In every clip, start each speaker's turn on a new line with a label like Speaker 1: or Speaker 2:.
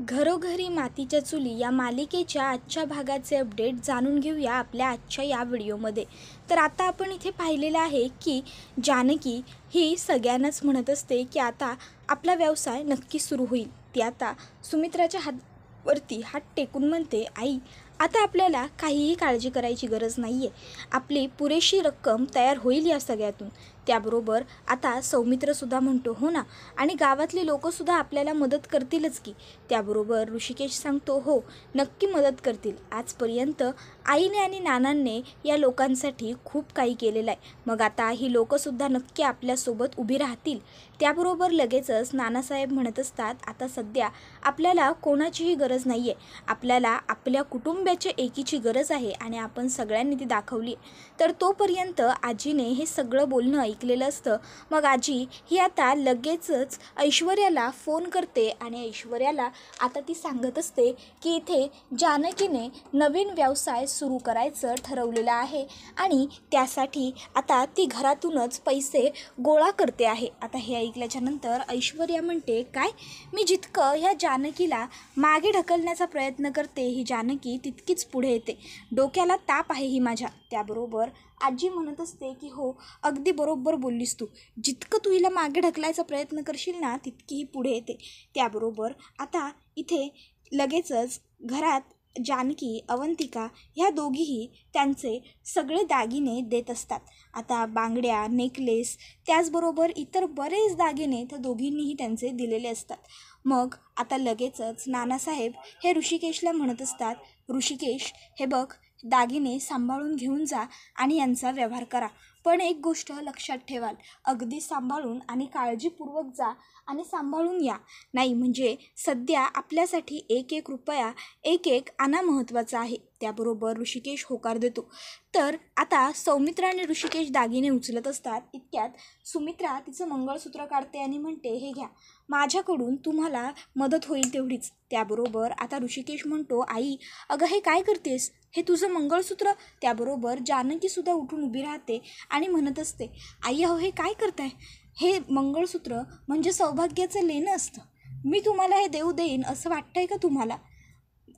Speaker 1: घरोघरी मातीच्या चुली या मालिकेच्या आजच्या भागाचे अपडेट जाणून घेऊया आपल्या आजच्या या व्हिडिओमध्ये। तर आता आपण इथे पाहिलेलं आहे की जानकी ही सगळ्यांनाच म्हणत असते की आता आपला व्यवसाय नक्की सुरू होईल। ती आता सुमित्राच्या हातावरती हात टेकून म्हणते, आई आता आपल्याला काहीही काळजी करायची गरज नाही आहे, आपली पुरेशी रक्कम तयार होईल या सगळ्यातून। त्याबरोबर आता सौमित्रसुद्धा म्हणतो, हो ना, आणि गावातले लोकंसुद्धा आपल्याला मदत करतीलच की। त्याबरोबर ऋषिकेश सांगतो, हो नक्की मदत करतील, आजपर्यंत आईने आणि नानांनी या लोकांसाठी खूप काही केलेलं आहे, मग आता ही लोकंसुद्धा नक्की आपल्यासोबत उभी राहतील। त्याबरोबर लगेचच नानासाहेब म्हणत असतात, आता सध्या आपल्याला कोणाचीही गरज नाही आहे, आपल्याला आपल्या कुटुंबाच्या एकीची गरज आहे आणि आपण सगळ्यांनी ती दाखवली। तर तोपर्यंत आजीने हे सगळं बोलणं ऐकलेलं असतं। मग आजी ही आता लगेचच ऐश्वर्याला फोन करते आणि ऐश्वर्याला आता ती सांगत असते की इथे जानकीने नवीन व्यवसाय सुरू करायचं ठरवलेलं आहे आणि त्यासाठी आता ती घरातूनच पैसे गोळा करते आहे। आता हे ऐकल्याच्यानंतर ऐश्वर्या म्हणते, काय, मी जितकं ह्या जानकीला मागे ढकलण्याचा प्रयत्न करते ही जानकी तितकीच पुढे येते, डोक्याला ताप आहे ही माझ्या। त्याबरोबर आजी म्हणत असते की हो अगदी बरोबर बोललीस तू, जितकं तू हिला मागे ढकलायचा प्रयत्न करशील ना तितकी ही पुढे येते। त्याबरोबर आता इथे लगेचच घरात जानकी अवंतिका ह्या दोघीही त्यांचे सगळे दागिने देत असतात। आता बांगड्या, नेकलेस, त्याचबरोबर इतर बरेच दागिने त्या दोघींनीही त्यांचे दिलेले असतात। मग आता लगेचच नानासाहेब हे ऋषिकेशला म्हणत असतात, ऋषिकेश हे बघ, दागिने सांभाळून घेऊन जा आणि यांचा व्यवहार करा, पण एक गोष्ट लक्षात ठेवाल, अगदी सांभाळून आणि काळजीपूर्वक जा आणि सांभाळून या, नाही म्हणजे सध्या आपल्यासाठी एक एक रुपया एक एक आणा महत्त्वाचा आहे। त्याबरोबर ऋषिकेश होकार देतो। तर आता सौमित्रा आणि ऋषिकेश दागिने उचलत असतात, इतक्यात सुमित्रा तिचं मंगळसूत्र काढते आणि म्हणते, हे घ्या, माझ्याकडून तुम्हाला मदत होईल तेवढीच। त्याबरोबर आता ऋषिकेश म्हणतो, आई अगं हे काय करतेस, हे तुझं मंगळसूत्र। त्याबरोबर जानकीसुद्धा उठून उभी राहते आणि म्हणत असते, आई अहो हे काय करताय, हे मंगळसूत्र म्हणजे सौभाग्याचं लेणं असतं, मी तुम्हाला हे देऊ देईन असं वाटतंय का तुम्हाला?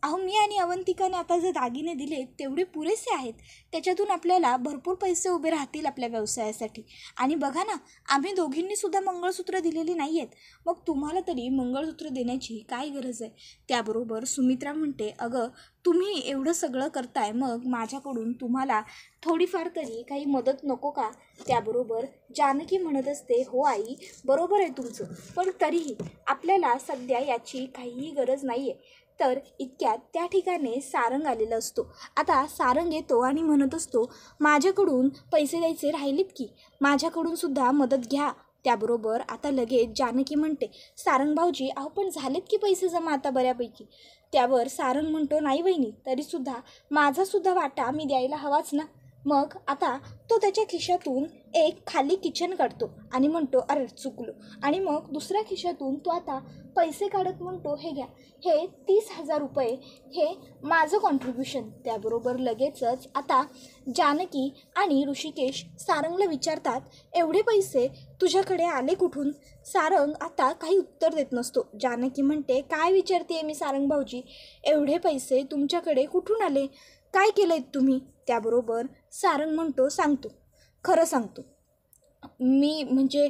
Speaker 1: अहो मी आणि अवंतिकाने आता जे दागिने दिले तेवढे पुरेसे आहेत, त्याच्यातून आपल्याला भरपूर पैसे उभे राहतील आपल्या व्यवसायासाठी। आणि बघा ना, आम्ही दोघींनीसुद्धा मंगळसूत्र दिलेली नाही आहेत, मग तुम्हाला तरी मंगळसूत्र देण्याची काय गरज आहे? त्याबरोबर सुमित्रा म्हणते, अगं तुम्ही एवढं सगळं करताय, मग माझ्याकडून तुम्हाला थोडीफार तरी काही मदत नको का? त्याबरोबर जानकी म्हणत असते, हो आई बरोबर आहे तुमचं, पण तरीही आपल्याला सध्या याची काहीही गरज नाही आहे। तर इतक्यात त्या ठिकाणी सारंग आलेला असतो। आता सारंग येतो आणि म्हणत असतो, माझ्याकडून पैसे द्यायचे राहिलेत की, माझ्याकडून सुद्धा मदत घ्या। त्याबरोबर आता लगेच जानकी म्हणते, सारंग भाऊजी अहो पण झालेत की पैसे जमा आता बऱ्यापैकी। त्यावर सारंग म्हणतो, नाही वहिनी तरीसुद्धा माझासुद्धा वाटा मी द्यायला हवाच ना। मग आता तो त्याच्या खिशातून एक खाली किचन काढतो आणि म्हणतो, अरे चुकलो, आणि मग दुसऱ्या खिशातून तो आता पैसे काढत म्हणतो, हे घ्या, हे 30,000 रुपये हे माझं कॉन्ट्रीब्युशन। त्याबरोबर लगेचच आता जानकी आणि ऋषिकेश सारंगला विचारतात, एवढे पैसे तुझ्याकडे आले कुठून? सारंग आता काही उत्तर देत नसतो। जानकी म्हणते, काय विचारते मी सारंग भाऊजी, एवढे पैसे तुमच्याकडे कुठून आले, काय केलं तुम्ही? त्याबरोबर सारंग म्हणतो, सांगतो, खरं सांगतो मी म्हणजे,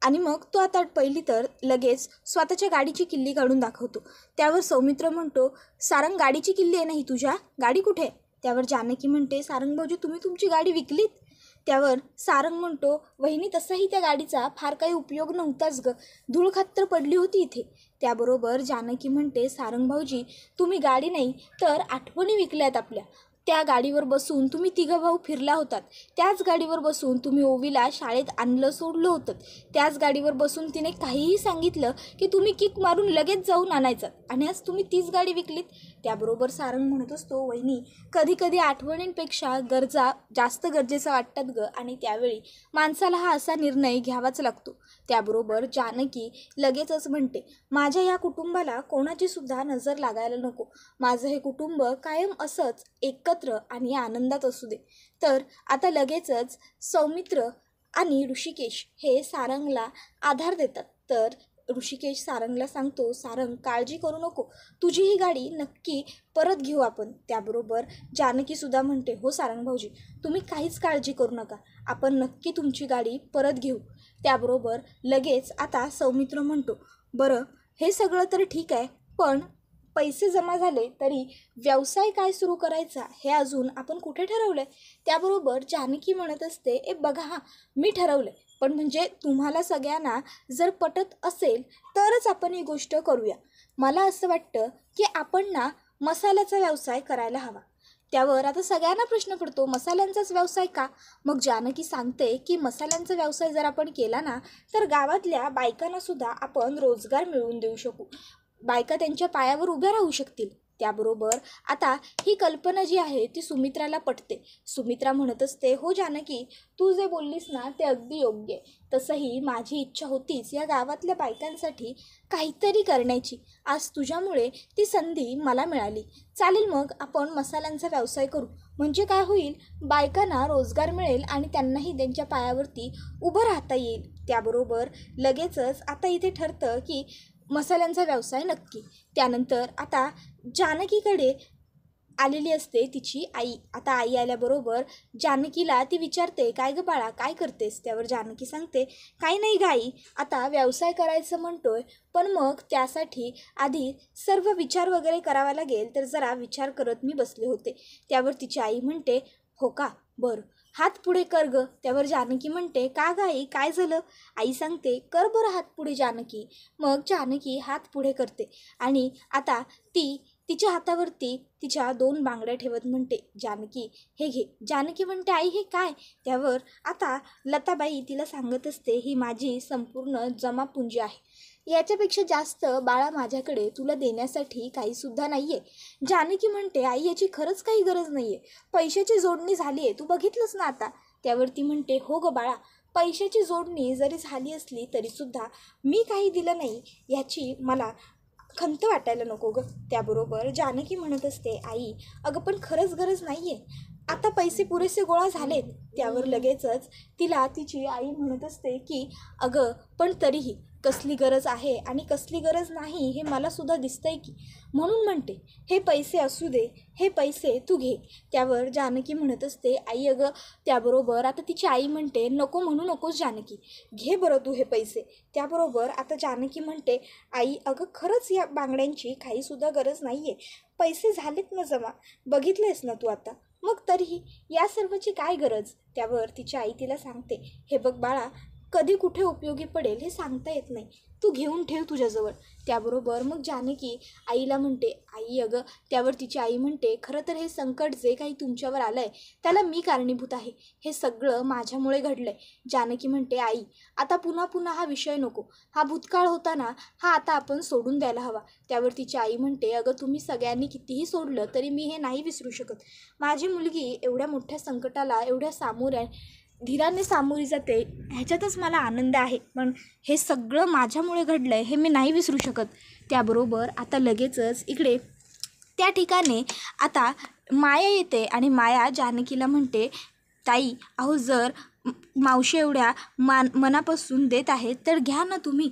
Speaker 1: आणि मग तो आता पहिली तर लगेच स्वतःच्या गाडीची किल्ली काढून दाखवतो। त्यावर सौमित्र म्हणतो, सारंग गाडीची किल्ली आहे नाही तुझ्या, गाडी कुठे? त्यावर जानकी म्हणते, सारंग भाऊजी तुम्ही तुमची गाडी विकलीत? त्यावर सारंग म्हणतो, वहिनी तसाही त्या गाडीचा फार काही उपयोग नव्हताच ग, धूळखात तर पडली होती इथे। त्याबरोबर जानकी म्हणते, सारंग भाऊजी तुम्ही गाडी नाही तर आठवणी विकल्यात आपल्या, त्या गाडीवर बसून तुम्ही तिघं भाऊ फिरला होतात, त्याच गाडीवर बसून तुम्ही ओवीला शाळेत आणलं सोडलं होतं, त्याच गाडीवर बसून तिने काहीही सांगितलं की तुम्ही किक मारून लगेच जाऊन आणायचं, आणि आज तुम्ही तीच गाडी विकलीत। त्याबरोबर सारंग म्हणत असतो, वहिनी कधी कधी आठवणींपेक्षा गरजा जास्त गरजेचं वाटतात ग, आणि त्यावेळी माणसाला हा असा निर्णय घ्यावाच लागतो। त्याबरोबर जानकी लगेचच म्हणते, माझ्या या कुटुंबाला कोणाची सुद्धा नजर लागायला नको, माझं हे कुटुंब कायम असंच एकत्र आणि आनंदात असू दे। तर आता लगेचच सौमित्र आणि ऋषिकेश हे सारंगला आधार देतात। तर ऋषिकेश सारंगला सांगतो, सारंग काळजी करू नको, तुझी ही गाडी नक्की परत घेऊ आपण. त्याबरोबर जानकीसुद्धा म्हणते, हो सारंग भाऊजी, तुम्ही काहीच काळजी करू नका, आपण नक्की तुमची गाडी परत घेऊ. त्याबरोबर लगेच आता सौमित्र म्हणतो, बरं हे सगळं तर ठीक आहे, पण पैसे जमा झाले तरी व्यवसाय काय सुरू करायचा हे अजून आपण कुठे ठरवलं आहे. त्याबरोबर जानकी म्हणत असते, बघा हां, मी ठरवलं आहे, पण म्हणजे तुम्हाला सगळ्यांना जर पटत असेल तरच आपण ही गोष्ट करूया. मला असं वाटतं की आपण ना मसाल्याचा व्यवसाय करायला हवा. त्यावर आता सगळ्यांना प्रश्न पडतो, मसाल्यांचाच व्यवसाय का? मग जानकी सांगते की मसाल्यांचा व्यवसाय जर आपण केला ना तर गावातल्या बायकांनासुद्धा आपण रोजगार मिळवून देऊ शकू, बायका त्यांच्या पायावर उभ्या राहू शकतील. त्याबरोबर आता ही कल्पना जी आहे ती सुमित्राला पटते. सुमित्रा म्हणत असते, हो जानकी, तू जे बोललीस ना ते अगदी योग्य आहे. तसंही माझी इच्छा होतीच या गावातल्या बायकांसाठी काहीतरी करण्याची. आज तुझ्यामुळे ती संधी मला मिळाली. चालेल, मग आपण मसाल्यांचा व्यवसाय करू. म्हणजे काय होईल, बायकांना रोजगार मिळेल आणि त्यांनाही त्यांच्या पायावरती उभं राहता येईल. त्याबरोबर लगेचच आता इथे ठरतं की मसाल्यांचा व्यवसाय नक्की. त्यानंतर आता जानकीकडे आलेली असते तिची आई. आता आई आल्याबरोबर जानकीला ती विचारते, काय गं बाळा, काय करतेस? त्यावर जानकी सांगते, काही नाही गं आई, आता व्यवसाय करायचं म्हणतोय, पण मग त्यासाठी आधी सर्व विचार वगैरे करावा लागेल, तर जरा विचार करत मी बसले होते. त्यावर तिची आई म्हणते, हो का, बरं, हात पुढे कर ग. त्यावर जानकी म्हणते, का ग आई, काय झालं? आई सांगते, कर बरं हात पुढे जानकी. मग जानकी हात पुढे करते आणि आता ती तिच्या हातावरती तिच्या 2 बांगड्या ठेवत म्हणते, जानकी हे घे. जानकी म्हणते, आई हे काय? त्यावर आता लताबाई तिला सांगत असते, ही माझी संपूर्ण जमापुंजी आहे, याच्यापेक्षा जास्त बाळा माझ्याकडे तुला देण्यासाठी काहीसुद्धा नाही आहे. जानकी म्हणते, आई याची खरंच काही गरज नाही आहे, पैशाची जोडणी झाली आहे, तू बघितलंस ना आता. त्यावरती म्हणते, हो गं बाळा, पैशाची जोडणी जरी झाली असली तरीसुद्धा मी काही दिलं नाही याची मला खंत वाटायला नको गं. त्याबरोबर जानकी म्हणत असते, आई अगं पण खरंच गरज नाही आहे, आता पैसे पुरेसे गोळा झालेत. त्यावर लगेचच तिला तिची आई म्हणत असते की अगं पण तरीही कसली गरज आहे आणि कसली गरज नाही हे मलासुद्धा दिसतंय की, म्हणून म्हणते हे पैसे असू दे, हे पैसे तू घे. त्यावर जानकी म्हणत असते, आई अगं. त्याबरोबर आता तिची आई म्हणते, नको म्हणू नकोस जानकी, घे बरं तू हे पैसे. त्याबरोबर आता जानकी म्हणते, आई अगं खरंच या बांगड्यांची काहीसुद्धा गरज नाही आहे, पैसे झालेत ना जमा, बघितलेस ना तू आता, मग तरीही या सर्वाची काय गरज? त्यावर तिची आई तिला सांगते, हे बघ बाळा, कधी कुठे उपयोगी पडेल हे सांगता येत नाही, तू घेऊन ठेव तुझ्याजवळ. त्याबरोबर मग जानकी आईला म्हणते, आई अगं. त्यावर तिची आई म्हणते, खरं तर हे संकट जे काही तुमच्यावर आलं आहे त्याला मी कारणीभूत आहे, हे सगळं माझ्यामुळे घडलं आहे. जानकी म्हणते, आई आता पुन्हा पुन्हा हा विषय नको, हा भूतकाळ होता ना, हा आता आपण सोडून द्यायला हवा. त्यावर तिची आई म्हणते, अगं तुम्ही सगळ्यांनी कितीही सोडलं तरी मी हे नाही विसरू शकत. माझी मुलगी एवढ्या मोठ्या संकटाला एवढ्या धीराने सामोरी जाते, ह्याच्यातच मला आनंद आहे, पण हे सगळं माझ्यामुळे घडलं आहे हे मी नाही विसरू शकत. त्याबरोबर आता लगेचच इकडे त्या ठिकाणी आता माया येते आणि माया जानकीला म्हणते, ताई अहो जर मावशी एवढ्या मनापासून देत आहेत तर घ्या ना तुम्ही,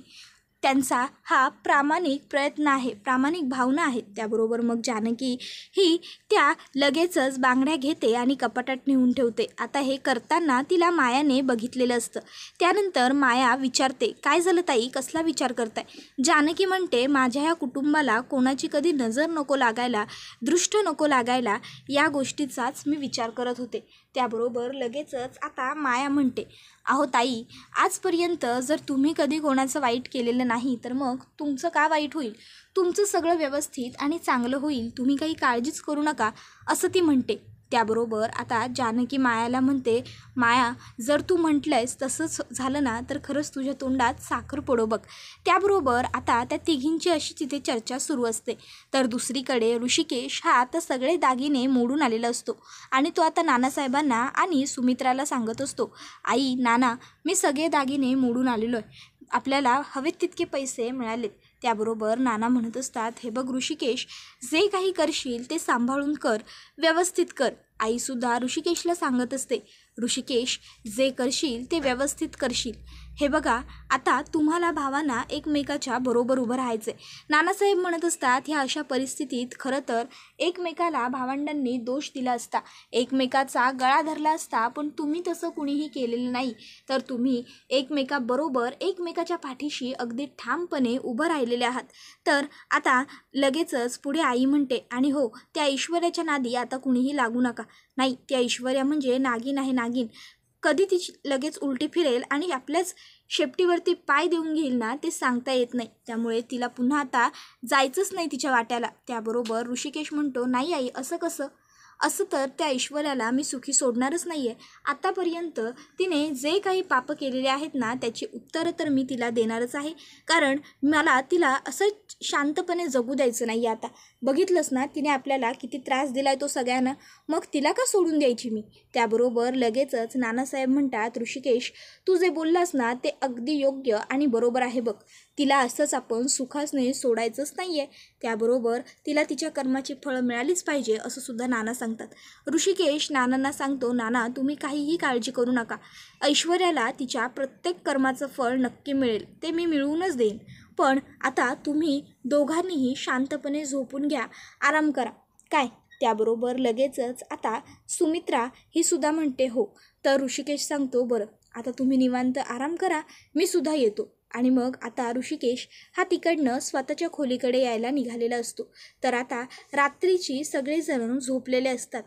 Speaker 1: त्यांचा हा प्रामाणिक प्रयत्न आहे, प्रामाणिक भावना आहेत. त्याबरोबर मग जानकी ही त्या लगेचच बांगड्या घेते आणि कपाटात नेऊन ठेवते. आता हे करताना तिला मायाने बघितलेलं असतं. त्यानंतर माया विचारते, काय झालं ताई, कसला विचार करताय? जानकी म्हणते, माझ्या ह्या कुटुंबाला कोणाची कधी नजर नको लागायला, दृष्ट नको लागायला, या गोष्टीचाच मी विचार करत होते. त्याबरोबर लगेचच आता माया म्हणते, अहो ताई, आजपर्यंत जर तुम्ही कधी कोणाचं वाईट केलेलं नाही तर मग तुमचं का वाईट होईल? तुमचं सगळं व्यवस्थित आणि चांगलं होईल, तुम्ही काही काळजीच करू नका, असं ती म्हणते. त्याबरोबर आता जानकी मायाला म्हणते, माया जर तू म्हटलंयस तसंच झालं ना तर खरंच तुझ्या तोंडात साखर पडो बघ. त्याबरोबर आता त्या तिघींची अशी तिथे चर्चा सुरू असते. तर दुसरीकडे ऋषिकेश हा आता सगळे दागिने मोडून आलेला असतो आणि तो आता नानासाहेबांना आणि सुमित्राला सांगत असतो, आई नाना, मी सगळे दागिने मोडून आलेलो आहे, आपल्याला हवेत तितके पैसे मिळालेत. त्याबरोबर नाना म्हणत असतात, हे बघ ऋषिकेश, जे काही करशील ते सांभाळून कर, व्यवस्थित कर आईसुद्धा ऋषिकेशला सांगत असते, ऋषिकेश, जे करशील ते व्यवस्थित करशील. हे बघा, आता तुम्हाला भावांना एकमेकाच्या बरोबर उभं राहायचं आहे. नानासाहेब म्हणत असतात, ह्या अशा परिस्थितीत खरं तर एकमेकाला भावंडांनी दोष दिला असता, एकमेकाचा गळा धरला असता, पण तुम्ही तसं कुणीही केलेलं नाही. तर तुम्ही एकमेकाबरोबर एकमेकाच्या पाठीशी अगदी ठामपणे उभं राहिलेले आहात. तर आता लगेचच पुढे आई म्हणते, आणि हो, त्या ऐश्वर्याच्या नादी आता कुणीही लागू नका. नाही, त्या ऐश्वर्या म्हणजे नागिन आहे, नागिन. कधी ती लगेच उलटी फिरेल आणि आपल्याच शेपटीवरती पाय देऊन घेईल ना, ते सांगता येत नाही. त्यामुळे तिला पुन्हा आता जायचंच नाही तिच्या वाट्याला. त्याबरोबर ऋषिकेश म्हणतो, नाही आई, असं कसं? असं तर त्या ऐश्वर्याला मी सुखी सोडणारच नाही आहे. आतापर्यंत तिने जे काही पापं केलेले आहेत ना, त्याची उत्तरं तर मी तिला देणारच आहे. कारण मला तिला असं शांतपणे जगू द्यायचं नाही आहे. आता बघितलंच ना, तिने आपल्याला किती त्रास दिला आहे तो सगळ्यांना, मग तिला का सोडून द्यायची मी? त्याबरोबर लगेचच नानासाहेब म्हणतात, ऋषिकेश, तू जे बोललास ना, ते अगदी योग्य आणि बरोबर आहे बघ. तिला असंच आपण सुखासने सोडायचंच नाही आहे. त्याबरोबर तिला तिच्या कर्माची फळं मिळालीच पाहिजे, असं सुद्धा नाना सांगतात. ऋषिकेश नानांना सांगतो, नाना, तुम्ही काहीही काळजी करू नका. ऐश्वर्याला तिच्या प्रत्येक कर्माचं फळ नक्की मिळेल, ते मी मिळवूनच देईन. पण आता तुम्ही दोघांनीही शांतपणे झोपून घ्या, आराम करा. काय? त्याबरोबर लगेचच आता सुमित्रा ही सुद्धा म्हणते, हो. तर ऋषिकेश सांगतो, बरं, आता तुम्ही निवांत आराम करा, मी सुद्धा येतो. आणि मग आता ऋषिकेश हा तिकडनं स्वतःच्या खोलीकडे यायला निघालेला असतो. तर आता रात्रीची सगळेजण झोपलेले असतात.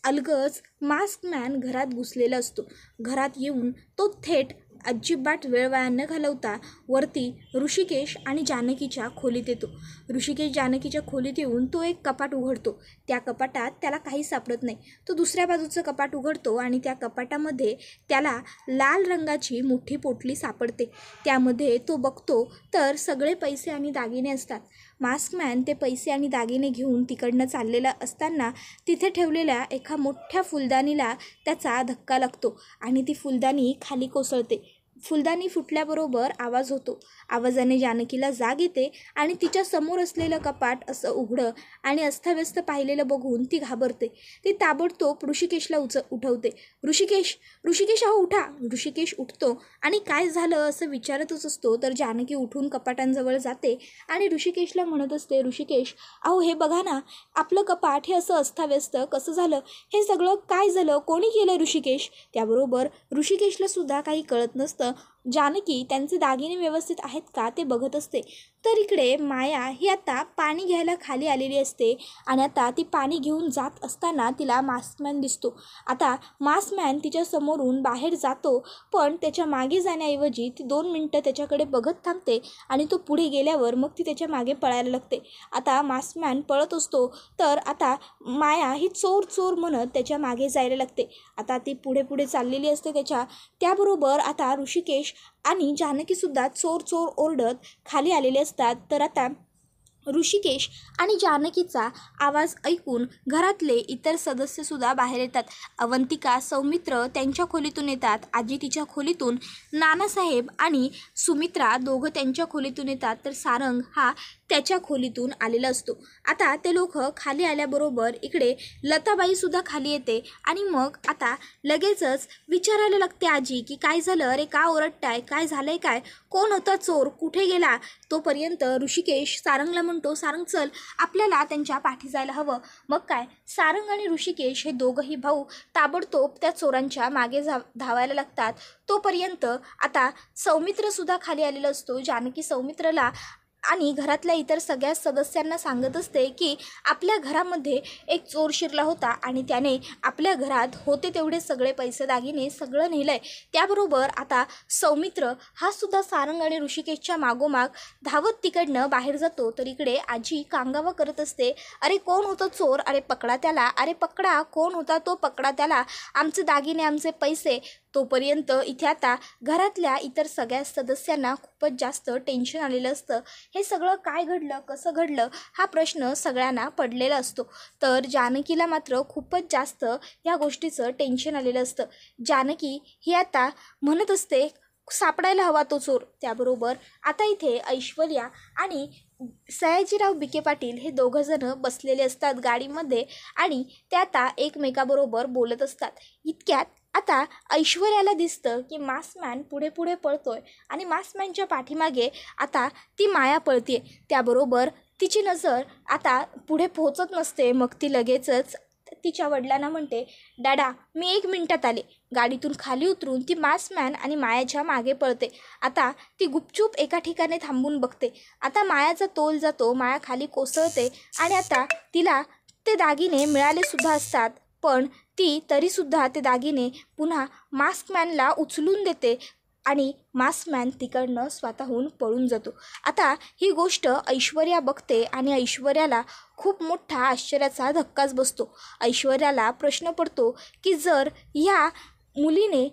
Speaker 1: अलगद मास्कमॅन घरात घुसलेला असतो. घरात येऊन तो थेट अजिबात वेळ वाया न घालवता वरती ऋषिकेश आणि जानकीच्या खोलीत येतो. ऋषिकेश जानकीच्या खोलीत येऊन तो एक कपाट उघडतो. त्या कपाटात त्याला काही सापडत नाही. तो दुसऱ्या बाजूचं कपाट उघडतो आणि त्या कपाटामध्ये त्याला लाल रंगाची मोठी पोटली सापडते. त्यामध्ये तो बघतो तर सगळे पैसे आणि दागिने असतात. मास्कमॅन ते पैसे आणि दागिने घेऊन तिकडनं चाललेला असताना तिथे ठेवलेल्या एका मोठ्या फुलदाणीला त्याचा धक्का लागतो आणि ती फुलदाणी खाली कोसळते. फुलदाणी फुटल्याबरोबर आवाज होतो. आवाजाने जानकीला जाग येते आणि तिच्या समोर असलेलं कपाट असं उघडं आणि अस्ताव्यस्त पाहिलेलं बघून ती घाबरते. ती ताबडतोब ऋषिकेशला उठवते. ऋषिकेश, ऋषिकेश, अहो उठा. ऋषिकेश उठतो आणि काय झालं असं विचारतच असतो. तर जानकी उठून कपाटांजवळ जाते आणि ऋषिकेशला म्हणत असते, ऋषिकेश, अहो हे बघा ना, आपलं कपाट हे असं अस्ताव्यस्त कसं झालं? हे सगळं काय झालं? कोणी केलं ऋषिकेश? त्याबरोबर ऋषिकेशला सुद्धा काही कळत नसतं. जानकी त्यांचे दागिने व्यवस्थित आहेत का ते बघत असते. तर इकडे माया ही आता पाणी घ्यायला खाली आलेली असते आणि आता ती पाणी घेऊन जात असताना तिला मास्कमॅन दिसतो. आता मास्कमॅन तिच्या समोरून बाहेर जातो, पण त्याच्या मागे जाण्याऐवजी ती 2 मिनटं त्याच्याकडे बघत थांबते आणि तो पुढे गेल्यावर मग ती त्याच्या मागे पळायला लागते. आता मास्कमॅन पळत असतो तर आता माया ही चोर चोर म्हणत त्याच्या मागे जायला लागते. आता ती पुढे पुढे चाललेली असते त्याबरोबर आता ऋषिकेश आणि जानकीसुद्धा चोर चोर ओरडत खाली आलेले असतात. तर आता ऋषिकेश आणि जानकीचा आवाज ऐकून घरातले इतर सदस्यसुद्धा बाहेर येतात. अवंतिका, सौमित्र त्यांच्या खोलीतून येतात. आजी तिच्या खोलीतून, नानासाहेब आणि सुमित्रा दोघं त्यांच्या खोलीतून येतात. तर सारंग हा त्याच्या खोलीतून आलेला असतो. आता ते लोक खाली आल्याबरोबर इकडे लताबाईसुद्धा खाली येते आणि मग आता लगेचच विचारायला लागते आजी की काय झालं? अरे का ओरडताय? काय झालंय? काय? कोण होता चोर? कुठे गेला? तोपर्यंत ऋषिकेश सारंगला म्हणतो, सारंग चल, आपल्याला त्यांच्या पाठी जायला हवं. मग काय, सारंग आणि ऋषिकेश हे दोघंही भाऊ ताबडतोब त्या चोरांच्या मागे धावायला लागतात. तोपर्यंत आता सौमित्रसुद्धा खाली आलेला असतो. जानकी सौमित्रला आणि घरातल्या इतर सगळ्या सदस्यांना सांगत असते की आपल्या घरामध्ये एक चोर शिरला होता आणि त्याने आपल्या घरात होते तेवढे सगळे पैसे दागिने सगळं नेलंय. त्याबरोबर आता सौमित्र हा सुद्धा सारंग आणि ऋषिकेशच्या मागोमाग धावत तिकडनं बाहेर जातो. तर इकडे आजी कांगावा करत असते, अरे कोण होतं चोर? अरे पकडा त्याला, अरे पकडा, कोण होता तो? पकडा त्याला, आमचे दागिने, आमचे पैसे. तोपर्यंत इथे आता घरातल्या इतर सगळ्या सदस्यांना खूपच जास्त टेन्शन आलेलं असतं. हे सगळं काय घडलं, कसं घडलं हा प्रश्न सगळ्यांना पडलेला असतो. तर जानकीला मात्र खूपच जास्त या गोष्टीचं टेन्शन आलेलं असतं. जानकी ही आता म्हणत असते, सापडायला हवा तो चोर. त्याबरोबर आता इथे ऐश्वर्या आणि सयाजीराव विखे पाटील हे दोघंजणं बसलेले असतात गाडीमध्ये आणि ते आता एकमेकाबरोबर बोलत असतात. इतक्यात आता ऐश्वर्याला दिसतं की मास्कमॅन पुढे पुढे पळतोय आणि मास्कमॅनच्या पाठीमागे आता ती माया पळते. त्याबरोबर तिची नजर आता पुढे पोहोचत नसते. मग ती लगेचच तिच्या वडिलांना म्हणते, डाडा मी 1 मिनिटात आले. गाडीतून खाली उतरून ती मास्कमॅन आणि मायाच्या मागे पळते. आता ती गुपचूप एका ठिकाणी थांबून बघते. आता मायाचा तोल जातो, माया खाली कोसळते आणि आता तिला ते दागिने मिळाले सुद्धा असतात, पण ती तरीसुद्धा ते दागिने पुन्हा मास्कमॅनला उचलून देते आणि मास्कमॅन तिकडनं स्वतःहून पळून जातो. आता ही गोष्ट ऐश्वर्या बघते आणि ऐश्वर्याला खूप मोठा आश्चर्याचा धक्काच बसतो. ऐश्वर्याला प्रश्न पडतो की जर ह्या मुलीने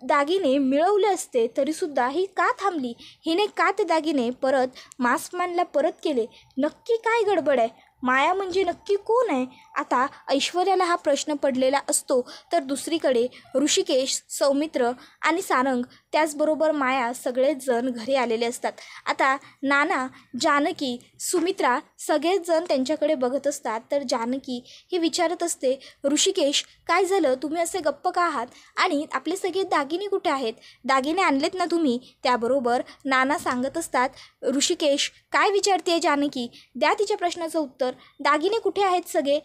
Speaker 1: दागिने मिळवले असते तरीसुद्धा ही का थांबली, हिने का ते दागिने परत मास्कमॅनला परत केले, नक्की काय गडबड आहे, माया म्हणजे नक्की कोण आहे. आता ऐश्वर्याला हा प्रश्न पडलेला असतो. तर दुसरीकडे ऋषिकेश, सौमित्र आणि सारंग त्याचबरोबर माया सगळेच जण घरी आलेले असतात. आता नाना, जानकी, सुमित्रा सगळेच जण त्यांच्याकडे बघत असतात. तर जानकी ही विचारत असते, ऋषिकेश काय झालं, तुम्ही असे गप्प का आहात आणि आपले सगळे दागिने कुठे आहेत, दागिने आणलेत ना तुम्ही. त्याबरोबर नाना सांगत असतात, ऋषिकेश काय विचारते जानकी, द्या तिच्या प्रश्नाचं उत्तर, दागिने कुठे आहेत सगळे.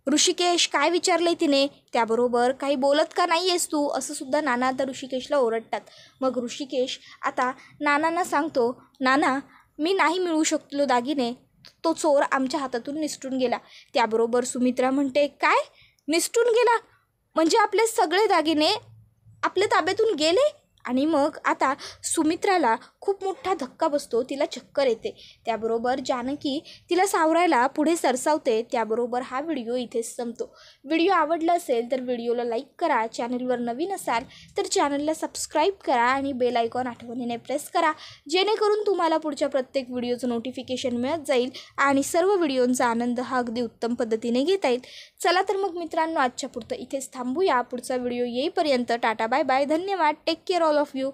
Speaker 1: ऋषिकेश काय विचारले तिने, त्याबरोबर काही बोलत का नाही आहेस तू, असं सुद्धा नाना आता ऋषिकेशला ओरडतात. मग ऋषिकेश आता नानांना सांगतो, नाना मी नाही मिळवू शकलो दागिने, तो चोर आमच्या हातातून निसटून गेला. त्याबरोबर सुमित्रा म्हणते, काय निसटून गेला म्हणजे आपले सगळे दागिने आपल्या ताब्यातून गेले. आणि मग आता सुमित्राला खूप मोठा धक्का बसतो, तिला चक्कर येते. त्याबरोबर जानकी तिला सावरायला पुढे सरसावते. त्याबरोबर हा व्हिडिओ इथेच संपतो. व्हिडिओ आवडला असेल तर व्हिडिओला लाईक करा, चॅनलवर नवीन असाल तर चॅनलला सबस्क्राईब करा आणि बेल आयकॉन आठवणीने प्रेस करा, जेणेकरून तुम्हाला पुढच्या प्रत्येक व्हिडिओचं नोटिफिकेशन मिळत जाईल आणि सर्व व्हिडिओंचा आनंद हा अगदी उत्तम पद्धतीने घेता येईल. चला तर मग मित्रांनो, आजच्या पुरतं इथेच थांबूया. पुढचा व्हिडिओ येईपर्यंत टाटा बाय बाय, धन्यवाद, take care all of you.